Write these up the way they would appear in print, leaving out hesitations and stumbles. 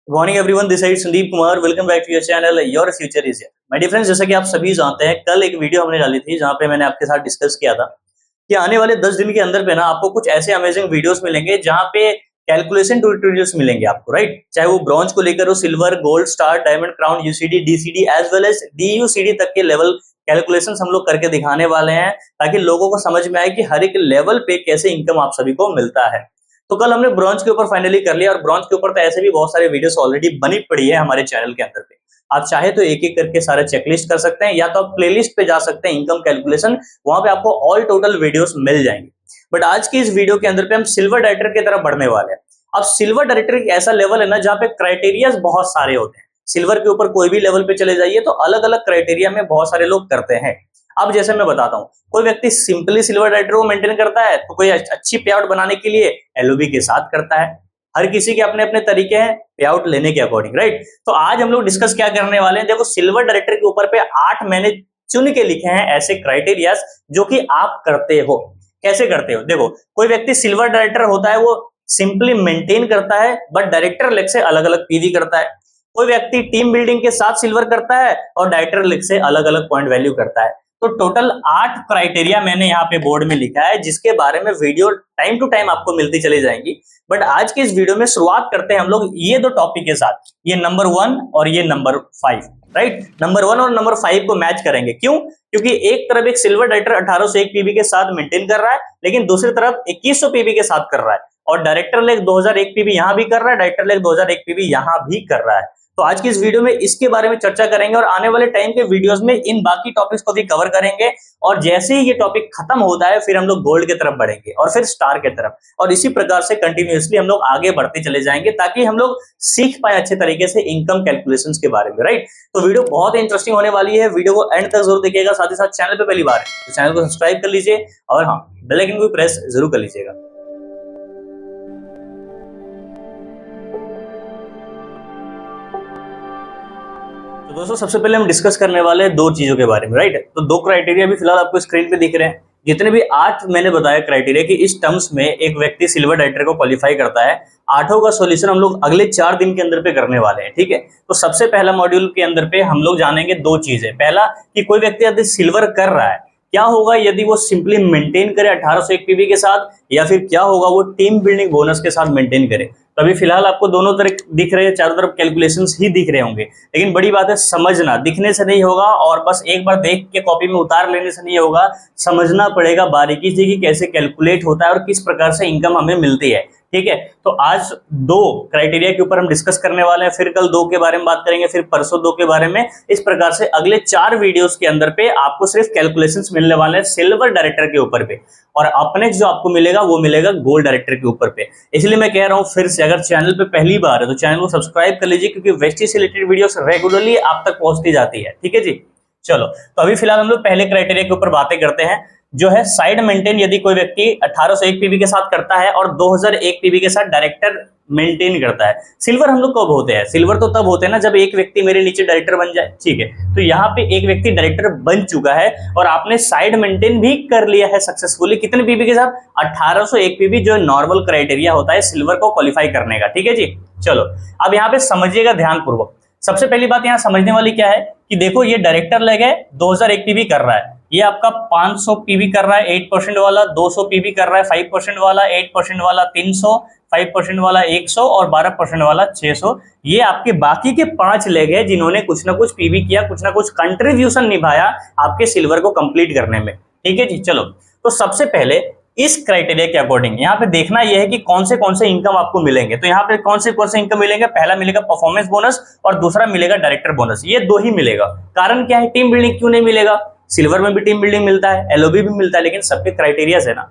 Morning everyone, this side Sandeep Kumar. Welcome back to your channel your future is here. My dear friends, जैसा कि आप सभी जानते हैं, कल एक वीडियो हमने डाली थी जहां पे मैंने आपके साथ डिस्कस किया था कि आने वाले 10 दिन के अंदर पे ना आपको कुछ ऐसे अमेजिंग वीडियोस मिलेंगे जहां पे कैलकुलेशन ट्यूटोरियल्स मिलेंगे आपको, राइट। चाहे वो ब्रॉन्ज को लेकर हो, silver, gold, star, diamond, crown, UCD, DCD as well as DUCD तक के लेवल कैलकुलेशंस हम लोग करके दिखाने वाले हैं ताकि लोगों को समझ में आए कि हर एक लेवल पे कैसे इनकम आप सभी को मिलता है। तो कल हमने ब्रॉन्ज के ऊपर फाइनली कर लिया और ब्रॉन्ज के ऊपर तो ऐसे भी बहुत सारे वीडियोस ऑलरेडी बनी पड़ी है हमारे चैनल के अंदर पे। आप चाहे तो एक एक करके सारे चेकलिस्ट कर सकते हैं या तो आप प्लेलिस्ट पे जा सकते हैं इनकम कैलकुलेशन, वहां पे आपको ऑल टोटल वीडियोस मिल जाएंगे। बट आज की इस वीडियो के अंदर पे हम सिल्वर डायरेक्टर की तरफ बढ़ने वाले हैं। अब सिल्वर डायरेक्टर एक ऐसा लेवल है ना जहाँ पे क्राइटेरिया बहुत सारे होते हैं। सिल्वर के ऊपर कोई भी लेवल पे चले जाइए तो अलग अलग क्राइटेरिया में बहुत सारे लोग करते हैं। अब जैसे मैं बताता हूँ, कोई व्यक्ति सिंपली सिल्वर डायरेक्टर को मेंटेन करता है तो कोई अच्छी पे आउट बनाने के लिए एलओबी के साथ करता है। हर किसी के अपने अपने तरीके हैं पे आउट लेने के अकॉर्डिंग, राइट। तो आज हम लोग डिस्कस क्या करने वाले हैं, देखो सिल्वर डायरेक्टर के ऊपर पे 8 मैंने चुन के लिखे हैं ऐसे क्राइटेरियाज जो कि आप करते हो। कैसे करते हो, देखो कोई व्यक्ति सिल्वर डायरेक्टर होता है, वो सिंपली मेंटेन करता है बट डायरेक्टर लेग से अलग अलग पीवी करता है। कोई व्यक्ति टीम बिल्डिंग के साथ सिल्वर करता है और डायरेक्टर लेग से अलग अलग पॉइंट वैल्यू करता है। तो टोटल 8 क्राइटेरिया मैंने यहाँ पे बोर्ड में लिखा है जिसके बारे में वीडियो टाइम टू टाइम आपको मिलती चली जाएंगी। बट आज के इस वीडियो में शुरुआत करते हैं हम लोग ये दो टॉपिक के साथ, ये नंबर 1 और ये नंबर 5, राइट। नंबर 1 और नंबर 5 को मैच करेंगे। क्यों? क्योंकि एक तरफ एक सिल्वर डायरेक्टर 1801 पीवी के साथ मेंटेन कर रहा है, लेकिन दूसरी तरफ 2100 पीवी के साथ कर रहा है और डायरेक्टर लेग 2001 पीवी यहां भी कर रहा है, डायरेक्टर लेग 2001 पीवी यहां भी कर रहा है। तो आज की इस वीडियो में इसके बारे में चर्चा करेंगे और आने वाले टाइम के वीडियोस में इन बाकी टॉपिक्स को भी कवर करेंगे। और जैसे ही ये टॉपिक खत्म होता है फिर हम लोग गोल्ड की तरफ बढ़ेंगे और फिर स्टार की तरफ, और इसी प्रकार से कंटिन्यूअसली हम लोग आगे बढ़ते चले जाएंगे ताकि हम लोग सीख पाए अच्छे तरीके से इनकम कैलकुलेशंस के बारे में, राइट। तो वीडियो बहुत ही इंटरेस्टिंग होने वाली है, वीडियो को एंड तक जरूर देखिएगा। साथ ही साथ चैनल पे पहली बार है तो चैनल को सब्सक्राइब कर लीजिए और हाँ, बेल आइकन को प्रेस जरूर कर लीजिएगा। तो दोस्तों सबसे पहले हम डिस्कस करने वाले हैं दो चीजों के बारे में, राइट। तो दो क्राइटेरिया भी फिलहाल आपको स्क्रीन पे दिख रहे हैं। जितने भी 8 मैंने बताया क्राइटेरिया कि इस टर्म्स में एक व्यक्ति सिल्वर डायरेक्टर को क्वालिफाई करता है, 8 का सॉल्यूशन हम लोग अगले 4 दिन के अंदर पे करने वाले हैं, ठीक है। तो सबसे पहला मॉड्यूल के अंदर पे हम लोग जानेंगे दो चीजें। पहला कि कोई व्यक्ति यदि सिल्वर कर रहा है, क्या होगा यदि वो सिंपली मेंटेन करे 1801 पीवी के साथ, या फिर क्या होगा वो टीम बिल्डिंग बोनस के साथ मेंटेन करे। तो अभी फिलहाल आपको दोनों तरफ दिख रहे हैं, चारों तरफ कैलकुलेशंस ही दिख रहे होंगे, लेकिन बड़ी बात है समझना। दिखने से नहीं होगा और बस एक बार देख के कॉपी में उतार लेने से नहीं होगा, समझना पड़ेगा बारीकी से कि कैसे कैलकुलेट होता है और किस प्रकार से इनकम हमें मिलती है, ठीक है। तो आज 2 क्राइटेरिया के ऊपर हम डिस्कस करने वाले हैं, फिर कल 2 के बारे में बात करेंगे, फिर परसों 2 के बारे में। इस प्रकार से अगले 4 वीडियोस के अंदर पे आपको सिर्फ कैलकुलेशंस मिलने वाले हैं सिल्वर डायरेक्टर के ऊपर पे, और अपने जो आपको मिलेगा वो मिलेगा गोल्ड डायरेक्टर के ऊपर पे। इसलिए मैं कह रहा हूं फिर से, अगर चैनल पे पहली बार है तो चैनल को सब्सक्राइब कर लीजिए क्योंकि वेस्टी से रिलेटेड वीडियोस रेगुलरली आप तक पहुंचती जाती है, ठीक है जी। चलो तो अभी फिलहाल हम लोग पहले क्राइटेरिया के ऊपर बातें करते हैं, जो है साइड मेंटेन। यदि कोई व्यक्ति 1801 पीवी के साथ करता है और 2001 पीवी के साथ डायरेक्टर मेंटेन करता है। सिल्वर हम लोग कब होते हैं? सिल्वर तो तब होते हैं ना जब एक व्यक्ति मेरे नीचे डायरेक्टर बन जाए, ठीक है। तो यहाँ पे एक व्यक्ति डायरेक्टर बन चुका है और आपने साइड मेंटेन भी कर लिया है सक्सेसफुली। कितने पीवी के साथ? 1801 पीवी, जो नॉर्मल क्राइटेरिया होता है सिल्वर को क्वालिफाई करने का, ठीक है जी। चलो अब यहाँ पे समझिएगा ध्यानपूर्वक। सबसे पहली बात यहाँ समझने वाली क्या है कि देखो ये डायरेक्टर लेग है, 2001 पीवी कर रहा है, ये आपका 500 पीवी कर रहा है 8% वाला, 200 पीवी कर रहा है 5% वाला, 8% वाला 300, 5% वाला 100 और 12% वाला 600। ये आपके बाकी के 5 लेग है जिन्होंने कुछ ना कुछ पीवी किया, कुछ ना कुछ कंट्रीब्यूशन निभाया आपके सिल्वर को कंप्लीट करने में, ठीक है जी। चलो तो सबसे पहले इस क्राइटेरिया के अकॉर्डिंग यहाँ पे देखना यह है कि कौन से इनकम आपको मिलेंगे। तो यहाँ पे कौन से इनकम मिलेंगे? पहला मिलेगा परफॉर्मेंस बोनस और दूसरा मिलेगा डायरेक्टर बोनस। ये 2 ही मिलेगा। कारण क्या है? टीम बिल्डिंग क्यों नहीं मिलेगा? सिल्वर में भी टीम बिल्डिंग मिलता है, एलओबी भी मिलता है, लेकिन सबके क्राइटेरियाज है ना।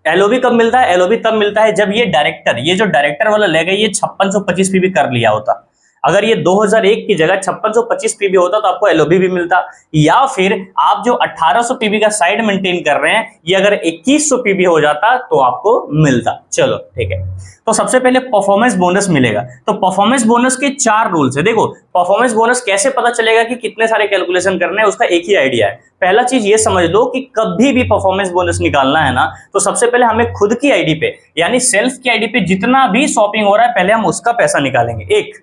एलओबी कब मिलता है? एलओबी तब मिलता है जब ये जो डायरेक्टर वाला लेग है ये 5625 पीवी कर लिया होता। अगर ये 2001 की जगह 5625 पीवी होता तो आपको एलओबी भी मिलता, या फिर आप जो 1800 पीवी का साइड मेंटेन कर रहे हैं ये अगर 2100 पीवी हो जाता तो आपको मिलता। चलो ठीक है, तो सबसे पहले परफॉर्मेंस बोनस मिलेगा। तो परफॉर्मेंस बोनस के 4 रूल्स है। देखो परफॉर्मेंस बोनस कैसे पता चलेगा कि कितने सारे कैलकुलेशन करने हैं, उसका एक ही आइडिया है। पहला चीज ये समझ लो कि कभी भी परफॉर्मेंस बोनस निकालना है ना, तो सबसे पहले हमें खुद की आईडी पे यानी सेल्फ की आईडी पे जितना भी शॉपिंग हो रहा है पहले हम उसका पैसा निकालेंगे। एक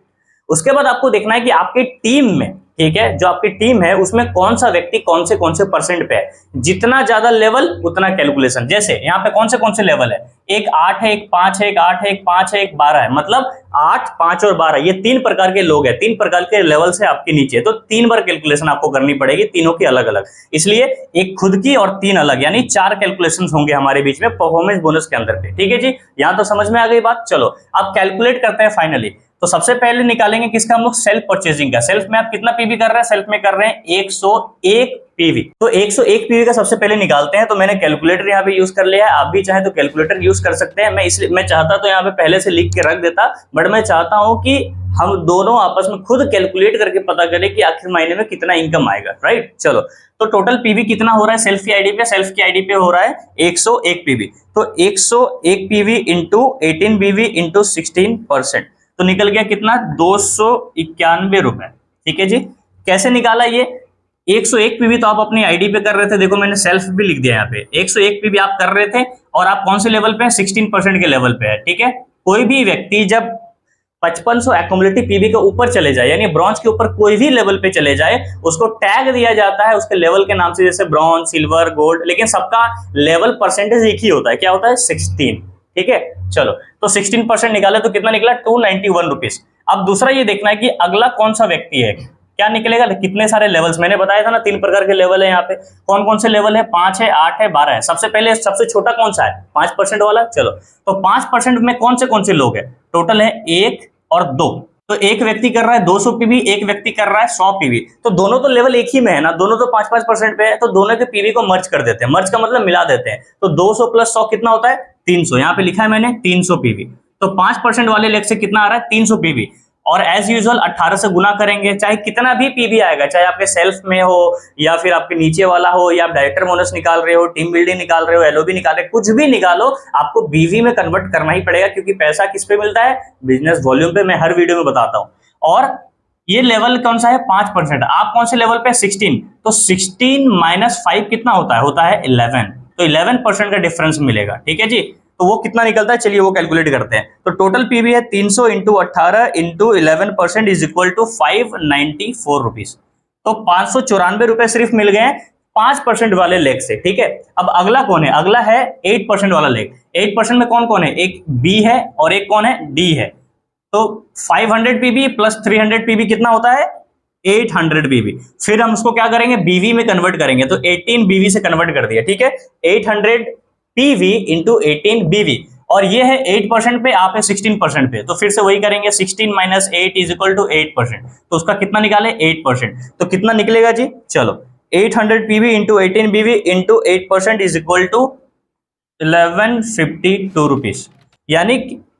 उसके बाद आपको देखना है कि आपकी टीम में, ठीक है, जो आपकी टीम है उसमें कौन सा व्यक्ति कौन से परसेंट पे है। जितना ज्यादा लेवल उतना कैलकुलेशन। जैसे यहाँ पे कौन से लेवल है, एक 8 है, एक 5 है, एक 8 है, एक 5 है, एक 12 है, मतलब 8, 5 और 12 ये 3 प्रकार के लोग हैं, 3 प्रकार के लेवल से आपके नीचे, तो 3 बार कैलकुलेशन आपको करनी पड़ेगी, तीनों की अलग अलग। इसलिए एक खुद की और 3 अलग, यानी 4 कैलकुलेशन होंगे हमारे बीच में परफॉर्मेंस बोनस के अंदर पे। ठीक है जी, यहां तो समझ में आ गई बात। चलो अब कैलकुलेट करते हैं फाइनली। तो सबसे पहले निकालेंगे किसका, हम लोग सेल्फ परचेजिंग का। सेल्फ में आप कितना पीवी कर रहे हैं, सेल्फ में कर रहे हैं 101 पीवी। तो 101 पीवी का सबसे पहले निकालते हैं। तो मैंने कैलकुलेटर यहाँ पे यूज कर लिया है, आप भी चाहे तो कैलकुलेटर यूज कर सकते हैं। मैं चाहता तो यहाँ पे पहले से लिख के रख देता, बट मैं चाहता हूं कि हम दोनों आपस में खुद कैलकुलेट करके पता करें कि आखिर महीने में कितना इनकम आएगा, राइट। चलो तो टोटल पीवी कितना हो रहा है सेल्फ की आईडी पे, सेल्फ की आईडी पे हो रहा है 101 पीवी। तो 101 पीवी इंटू 18 बीवी इंटू 16%, तो निकल गया कितना, 291 रुपए। ठीक है जी, कैसे निकाला ये 101 पीवी? तो आप अपनी आईडी पे कर रहे थे, देखो मैंने सेल्फ भी लिख दिया यहाँ पे, 101 पीवी आप कर रहे थे और आप कौन से लेवल पे है, 16% के लेवल पे है। ठीक है, कोई भी व्यक्ति जब 5500 एक्युमुलेटिव पीवी के ऊपर चले जाए, यानी ब्रॉन्ज के ऊपर कोई भी लेवल पे चले जाए, उसको टैग दिया जाता है उसके लेवल के नाम से, जैसे ब्रॉन्ज, सिल्वर, गोल्ड, लेकिन सबका लेवल परसेंटेज एक ही होता है। क्या होता है, 16। ठीक है, चलो तो 16% निकाले तो कितना निकला, 291 रुपीज। अब दूसरा ये देखना है कि अगला कौन सा व्यक्ति है, क्या निकलेगा, कितने सारे लेवल्स मैंने बताया था ना, 3 प्रकार के लेवल है यहाँ पे। कौन कौन से लेवल है, 5 है, 8 है, 12 है। सबसे पहले सबसे छोटा कौन सा है, 5% वाला। चलो तो 5% में कौन से लोग है, टोटल है 1 और 2। तो एक व्यक्ति कर रहा है 200 पीवी, एक व्यक्ति कर रहा है 100 पीवी, तो दोनों तो लेवल एक ही में है ना, दोनों तो 5-5% पे है, तो दोनों के पीवी को मर्ज कर देते हैं। मर्ज का मतलब मिला देते हैं। तो 200 प्लस 100 कितना होता है, 300। यहाँ पे लिखा है मैंने 300 पीवी। तो 5% वाले लेग से कितना आ रहा है, 300 पीवी। और एज यूजुअल 18 से गुना करेंगे, चाहे कितना भी पीवी आएगा, चाहे आपके सेल्फ में हो या फिर आपके नीचे वाला हो, या आप डायरेक्टर बोनस निकाल रहे हो, टीम बिल्डिंग निकाल रहे हो, एलओबी निकाल रहे हो, कुछ भी निकालो, आपको बीवी में कन्वर्ट करना ही पड़ेगा, क्योंकि पैसा किस पे मिलता है, बिजनेस वॉल्यूम पे। मैं हर वीडियो में बताता हूं। और ये लेवल कौन सा है, 5%। आप कौन से लेवल पे, 16। तो 16 माइनस 5 कितना होता है 11। तो 11% का डिफरेंस मिलेगा। ठीक है जी, तो वो कितना निकलता है, चलिए वो कैलकुलेट करते हैं। तो टोटल पीवी है 300 into 18 into 11% is equal to 594 rupees. तो 594 रुपए सिर्फ मिल गए 5% वाले लेग से। ठीक है, अब अगला कौन है, अगला है 8% वाला लेग। 8% में कौन कौन है, एक बी है और एक कौन है, डी है। तो 500 पीवी प्लस 300 पीवी कितना होता है, 800 पीवी। फिर हम उसको क्या करेंगे, बीवी में कन्वर्ट करेंगे, तो 18 बीवी से कन्वर्ट कर दिया। ठीक है, 800 पीवी इंटू 18 बीवी, और ये है 8% पे, आप है 16% पे, तो फिर से वही करेंगे, 16 माइनस 8 इज इक्वल टू 8%। तो उसका कितना निकाले, 8%। तो कितना निकलेगा जी, चलो 800 PV into 18 BV into 8% is equal to 1152 rupees, यानी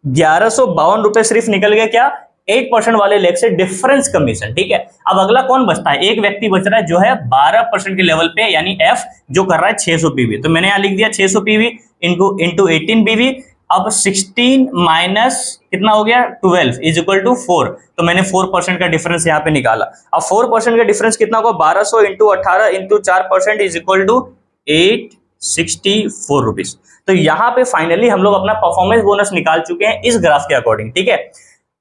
1152 रुपए सिर्फ निकल गए, क्या, 8% वाले लेग से डिफरेंस कमीशन। ठीक है, अब अगला कौन बचता है, एक व्यक्ति बच रहा है जो है 12% के लेवल पे, यानी एफ, जो कर रहा है 600 पीवी। तो मैंने यहां लिख दिया 600 पीवी इंटू 18 पीवी। अब 16 माइनस कितना हो गया, 12 इज इक्वल टू 4। तो मैंने 4% का डिफरेंस यहाँ पे निकाला। अब 4% का डिफरेंस कितना होगा, 1200 into 18 into 4% is equal to 864 rupees. तो यहाँ पे फाइनली हम लोग अपना परफॉर्मेंस बोनस निकाल चुके हैं इस ग्राफ के अकॉर्डिंग। ठीक है,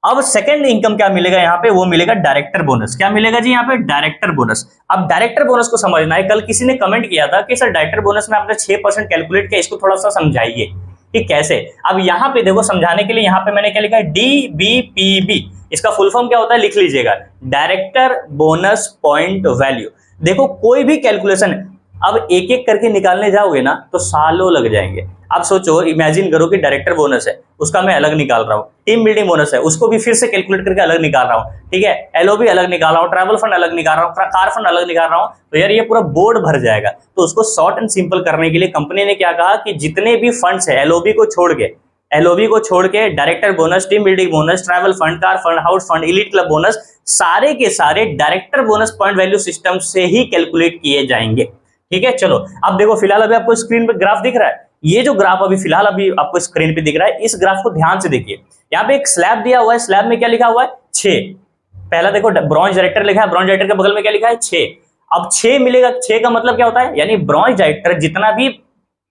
अब सेकंड इनकम क्या मिलेगा यहाँ पे, वो मिलेगा डायरेक्टर बोनस। क्या मिलेगा जी यहाँ पे, डायरेक्टर बोनस। अब डायरेक्टर बोनस को समझना है। कल किसी ने कमेंट किया था कि सर डायरेक्टर बोनस में आपने 6% कैलकुलेट किया, इसको थोड़ा सा समझाइए कि कैसे। अब यहाँ पे देखो समझाने के लिए, यहाँ पे मैंने क्या लिखा है, DBPB, इसका फुल फॉर्म क्या होता है लिख लीजिएगा, डायरेक्टर बोनस पॉइंट वैल्यू। देखो कोई भी कैलकुलेशन अब एक एक करके निकालने जाओगे ना तो सालों लग जाएंगे। आप सोचो, इमेजिन करो कि डायरेक्टर बोनस है, उसका मैं अलग निकाल रहा हूँ, टीम बिल्डिंग बोनस है, उसको भी फिर से कैलकुलेट करके अलग निकाल रहा हूँ। ठीक है, एलओबी अलग निकाल रहा हूँ, ट्रैवल फंड अलग निकाल रहा हूँ, कार फंड अलग निकाल रहा हूँ, तो यार ये पूरा बोर्ड भर जाएगा। तो उसको शॉर्ट एंड सिंपल करने के लिए कंपनी ने क्या कहा कि जितने भी फंड्स है एलओबी को छोड़ के director bonus, team building bonus, travel fund, car fund, house fund, elite club bonus, सारे के सारे director bonus point value system से ही कैलकुलेट किए जाएंगे। ठीक है, चलो अब देखो, फिलहाल अभी आपको स्क्रीन पे ग्राफ दिख रहा है, ये जो ग्राफ अभी फिलहाल अभी आपको स्क्रीन पे दिख रहा है, इस ग्राफ को ध्यान से देखिए। यहाँ पे एक स्लैब दिया हुआ है, स्लैब में क्या लिखा हुआ है, 6। पहला देखो ब्रॉन्ज डायरेक्टर लिखा है, ब्रॉन्ज डायरेक्टर के बगल में क्या लिखा है, 6। अब 6 मिलेगा, 6 का मतलब क्या होता है, यानी ब्रॉन्ज डायरेक्टर जितना भी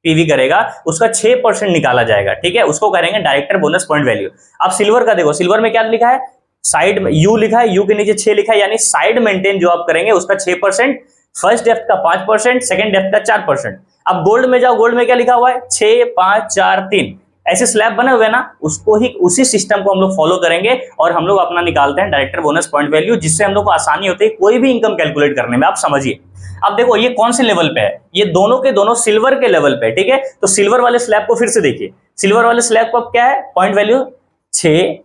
पीवी करेगा उसका 6% निकाला जाएगा। ठीक है, उसको करेंगे डायरेक्टर बोनस पॉइंट वैल्यू। अब सिल्वर का देखो, सिल्वर में क्या लिखा है, साइड में यू लिखा है, यू के नीचे 6 लिखा है, यानी साइड मेंटेन जो आप करेंगे उसका 6%, फर्स्ट डेप्थ का 5%, सेकंड डेप्थ का 4%। अब गोल्ड में जाओ, गोल्ड में क्या लिखा हुआ है 6 5 4 3, ऐसे स्लैब बने हुए ना, उसको ही उसी सिस्टम को हम लोग फॉलो करेंगे और हम लोग अपना निकालते हैं डायरेक्टर बोनस पॉइंट वैल्यू, जिससे हम लोग को आसानी होती है कोई भी इनकम कैलकुलेट करने में। आप समझिए, अब देखो ये कौन से लेवल पे है, ये दोनों के दोनों सिल्वर के लेवल पे है, ठीक है। तो सिल्वर वाले स्लैब को फिर से देखिए, सिल्वर वाले स्लैब को अब क्या है, पॉइंट वैल्यू 6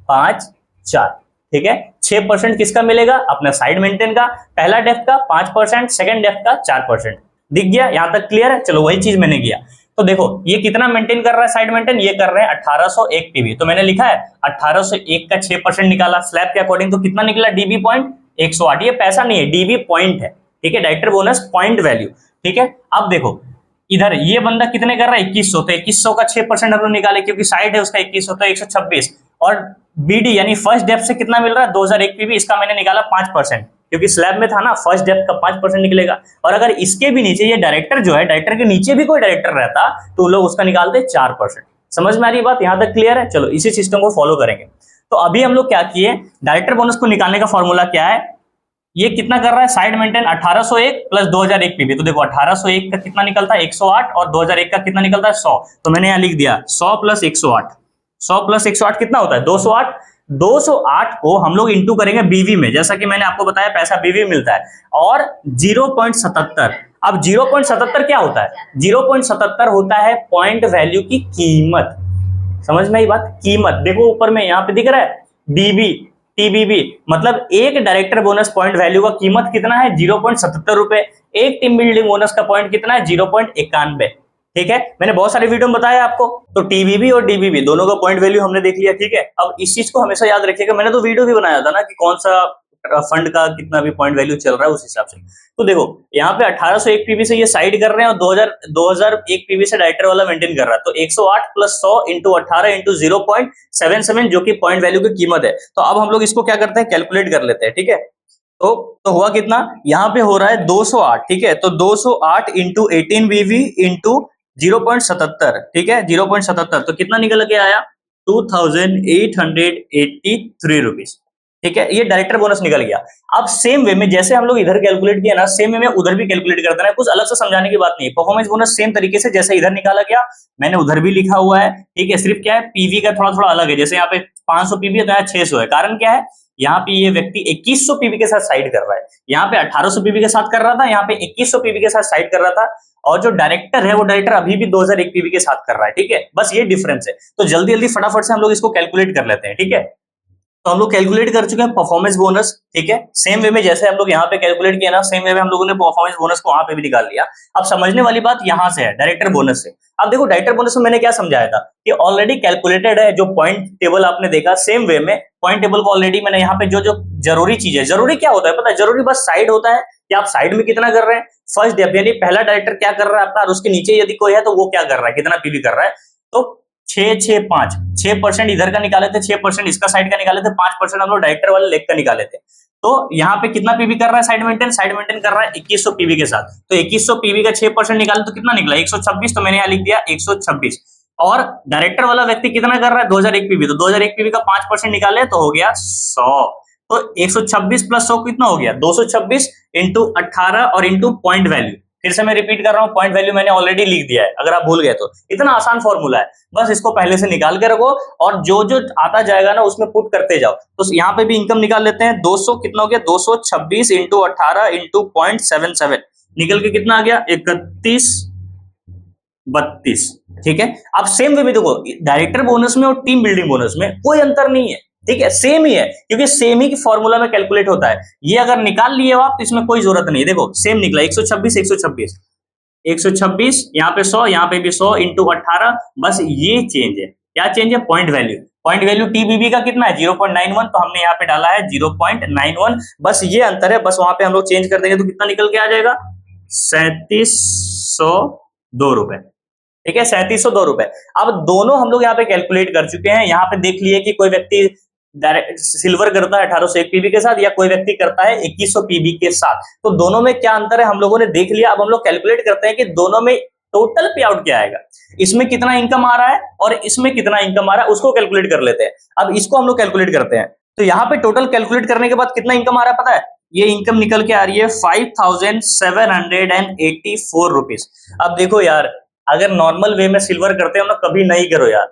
5 4, ठीक है। 6% किसका मिलेगा, अपना साइड मेंटेन का, पहला डेप्थ का 5%, सेकंड डेप्थ का 4%। दिख गया, यहां तक क्लियर है। चलो वही चीज मैंने किया, तो देखो ये कितना मेंटेन कर रहा है साइड मेंटेन, ये कर रहे हैं 1801 पीवी, तो मैंने लिखा है 1801 का 6% निकाला स्लैब के अकॉर्डिंग, तो कितना निकला डीबी पॉइंट 108। ये पैसा नहीं है, डीबी पॉइंट है, ठीक है, डायरेक्टर बोनस पॉइंट वैल्यू, ठीक है। अब देखो इधर ये बंदा कितने कर रहा है 2100, तो 2100 का 6% हम लोग निकाले, क्योंकि साइड है उसका 2100, तो 126। और बीडी यानी फर्स्ट डेप्थ से कितना मिल रहा है 2001 पीवी, इसका मैंने निकाला 5%, क्योंकि स्लैब में था ना, फर्स्ट डेप्थ का 5% निकलेगा। और अगर इसके भी नीचे ये डायरेक्टर जो है, डायरेक्टर के नीचे भी कोई डायरेक्टर रहता तो लोग उसका निकालते 4%। समझ में आ रही बात, यहां तक क्लियर है। चलो इसी सिस्टम को फॉलो करेंगे। तो अभी हम लोग क्या किए, डायरेक्टर बोनस को निकालने का फॉर्मूला क्या है, ये कितना कर रहा है साइड मेंटेन 1801 प्लस 2001 पीवी, तो देखो 1801 का कितना निकलता है 108, और 2001 का कितना निकलता है 100, तो मैंने यहां लिख दिया 100 प्लस 108, 100 प्लस 108 कितना होता है 208। 208 को हम लोग इंटू करेंगे बीवी में, जैसा कि मैंने आपको बताया पैसा बीवी में मिलता है, और 0.77। अब 0.77 क्या होता है, 0.77 होता है पॉइंट वैल्यू की कीमत। समझ में आई बात, कीमत देखो ऊपर में यहाँ पे दिख रहा है बीबी टीबीबी, मतलब एक डायरेक्टर बोनस पॉइंट वैल्यू का कीमत कितना है 0.77 रुपए, एक टीम बिल्डिंग बोनस का पॉइंट कितना है 0.91, ठीक है। मैंने बहुत सारे वीडियो में बताया आपको, तो टीबीबी और डीबीबी दोनों का पॉइंट वैल्यू हमने देख लिया, ठीक है। अब इस चीज को हमेशा याद रखिएगा, मैंने तो वीडियो भी बनाया था ना कि कौन सा फंड का कितना भी पॉइंट वैल्यू चल रहा है उस हिसाब से। तो देखो यहाँ पे 1801 पीवी से ये साइड कर रहे हैं, और 2001 पीवी से डायरेक्टर वाला मेंटेन कर रहा है, तो 108 प्लस 100 इंटू 18 इंटू 0.77 जो कि पॉइंट वैल्यू की कीमत है। तो अब हम लोग इसको क्या करते हैं, कैलकुलेट कर लेते हैं, ठीक है। तो हुआ कितना, यहाँ पे हो रहा है 208, ठीक है। तो 208 इंटू 18 वीवी इंटू 0.77, ठीक है, 0.77, तो कितना निकल के आया 2883 रुपीज, ठीक है। ये डायरेक्टर बोनस निकल गया। अब सेम वे में जैसे हम लोग इधर कैलकुलेट किया ना, सेम वे में उधर भी कैलकुलेट कर देना है, कुछ अलग से समझाने की बात नहीं है। परफॉर्मेंस बोनस सेम तरीके से जैसे इधर निकाला गया मैंने उधर भी लिखा हुआ है, ठीक है। सिर्फ क्या है पीवी का थोड़ा थोड़ा अलग है, जैसे यहाँ पे 500 पीवी है तो यहाँ 600 है। कारण क्या है, यहाँ पे ये व्यक्ति 2100 पीवी के साथ साइड कर रहा है, यहाँ पे 1800 पीवी के साथ कर रहा था, यहाँ पे 2100 पीवी के साथ साइड कर रहा था, और जो डायरेक्टर है वो डायरेक्टर अभी भी 2001 पीवी के साथ कर रहा है, ठीक है। बस ये डिफरेंस है। तो जल्दी जल्दी फटाफट से हम लोग इसको कैलकुलेट कर लेते हैं, ठीक है। तो हम लोग कैलकुलेट कर चुके हैं परफॉर्मेंस बोनस, ठीक है। सेम वे में जैसे हम लोग यहाँ पे कैलकुलेट किया ना, सेम वे में हम लोगों ने परफॉर्मेंस बोनस को वहां पे भी निकाल लिया। अब समझने वाली बात यहाँ से है डायरेक्टर बोनस से। अब देखो डायरेक्टर बोनस में मैंने क्या समझाया था कि ऑलरेडी कैलकुलेटेड है, जो पॉइंट टेबल आपने देखा सेम वे में पॉइंट टेबल को ऑलरेडी मैंने यहाँ पे जो जो जरूरी चीज है, जरूरी क्या होता है पता है, जरूरी बस साइड होता है कि आप साइड में कितना कर रहे हैं, फर्स्ट डेप्थ यानी पहला डायरेक्टर क्या कर रहा है आपका, और उसके नीचे यदि कोई है तो वो क्या कर रहा है, कितना पीवी कर रहा है। तो 6% इधर का निकाले थे, 6% इसका साइड का निकाले थे, 5% हम लोग डायरेक्टर वाले लेग का निकाले थे। तो यहाँ पे कितना पीवी कर रहा है साइड मेंटेन कर रहा है 2100 पीवी के साथ, तो 2100 पीवी का 6% निकाले तो कितना निकला 126, तो मैंने यहाँ लिख दिया 126। और डायरेक्टर वाला व्यक्ति कितना कर रहा है 2001 पीवी, तो 2001 पीवी का 5% निकाले तो हो गया 100, तो 126 प्लस 100 कितना हो गया 226 इंटू 18 और इंटू पॉइंट वैल्यू। फिर से मैं रिपीट कर रहा हूं, पॉइंट वैल्यू मैंने ऑलरेडी लिख दिया है, अगर आप भूल गए तो। इतना आसान फॉर्मूला है, बस इसको पहले से निकाल के रखो और जो जो आता जाएगा ना उसमें पुट करते जाओ। तो यहाँ पे भी इनकम निकाल लेते हैं, 200 कितना हो गया 226 इंटू 18 इंटू 0.77 निकल के कितना आ गया 3132, ठीक है। अब सेम वे में देखो डायरेक्टर बोनस में और टीम बिल्डिंग बोनस में कोई अंतर नहीं है, ठीक है, सेम ही है, क्योंकि सेम ही की फॉर्मूला में कैलकुलेट होता है। ये अगर निकाल लिए हो आप तो इसमें कोई जरूरत नहीं, देखो सेम निकला 126 यहाँ पे 100, यहाँ पे भी 100 इंटू 18, बस ये चेंज है। क्या चेंज है पॉइंट वैल्यू टीबीबी का कितना है 0.91, तो हमने यहाँ पे डाला है 0.91, बस ये अंतर है, बस वहां पे हम लोग चेंज कर देंगे तो कितना निकल के आ जाएगा 3702 रुपए, ठीक है, 3702 रुपए। अब दोनों हम लोग यहाँ पे कैलकुलेट कर चुके हैं। यहाँ पे देख लिए कि कोई व्यक्ति सिल्वर करता है 1801 पीवी के साथ या कोई व्यक्ति करता है 2100 पीवी के साथ, तो दोनों में क्या अंतर है हम लोगों ने देख लिया। अब हम लोग कैलकुलेट करते हैं कि दोनों में टोटल पे आउट क्या आएगा, इसमें कितना इनकम आ रहा है और इसमें कितना इनकम आ रहा है, उसको कैलकुलेट कर लेते हैं। अब इसको हम लोग कैलकुलेट करते हैं। तो यहाँ पे टोटल कैलकुलेट करने के बाद कितना इनकम आ रहा है पता है? ये इनकम निकल के आ रही है 5784 रुपीज। अब देखो यार, अगर नॉर्मल वे में सिल्वर करते हो ना, कभी नहीं करो यार,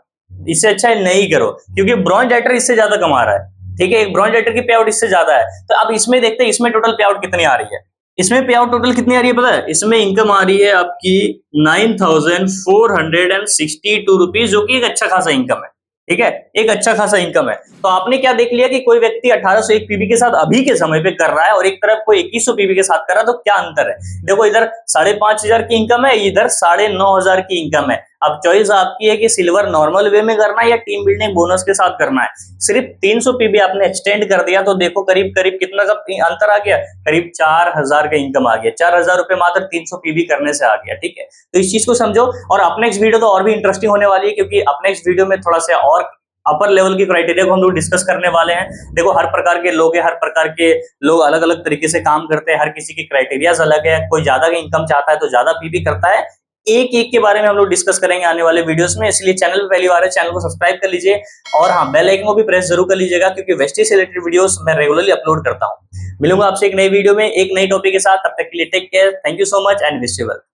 इससे अच्छा है नहीं करो, क्योंकि ब्रॉन्ज डाइटर इससे ज्यादा कमा रहा है। ठीक है, एक ब्रॉन्ज डाइटर की पे आउट इससे ज्यादा है। तो अब इसमें देखते हैं इसमें टोटल पे आउट कितनी आ रही है। इसमें पे आउट टोटल कितनी आ रही है पता है? इसमें इनकम आ रही है आपकी 9462 रुपीज, जो कि एक अच्छा खासा इनकम है। ठीक है, एक अच्छा खासा इनकम है। तो आपने क्या देख लिया कि कोई व्यक्ति 1801 पीबी के साथ अभी के समय पे कर रहा है और एक तरफ कोई 2100 पीबी के साथ कर रहा है, तो क्या अंतर है? देखो, इधर 5500 की इनकम है, इधर 9500 की इनकम है। अब चॉइस आपकी है कि सिल्वर नॉर्मल वे में करना है या टीम बिल्डिंग बोनस के साथ करना है। सिर्फ 300 पीबी आपने एक्सटेंड कर दिया तो देखो करीब करीब कितना का अंतर आ गया, करीब 4000 का इनकम आ गया। 4000 रुपए मात्र 300 पीबी करने से आ गया। ठीक है, तो इस चीज को समझो। और अपने नेक्स्ट वीडियो तो और भी इंटरेस्टिंग होने वाली है, क्योंकि अपने नेक्स्ट वीडियो में थोड़ा सा और अपर लेवल की क्राइटेरिया को हम लोग डिस्कस करने वाले हैं। देखो, हर प्रकार के लोग हैं, हर प्रकार के लोग अलग अलग तरीके से काम करते हैं, हर किसी की क्राइटेरियाज अलग है। कोई ज्यादा इनकम चाहता है तो ज्यादा पीबी करता है। एक एक के बारे में हम लोग डिस्कस करेंगे आने वाले वीडियोस में, इसलिए चैनल पे पहली बार है, चैनल को सब्सक्राइब कर लीजिए और हाँ, बेल आइकन को भी प्रेस जरूर कर लीजिएगा, क्योंकि वेस्टेज से रिलेटेड वीडियोस मैं रेगुलरली अपलोड करता हूँ। मिलूंगा आपसे एक नई वीडियो में एक नई टॉपिक के साथ, तब तक के लिए take care, thank you so much and wish you well.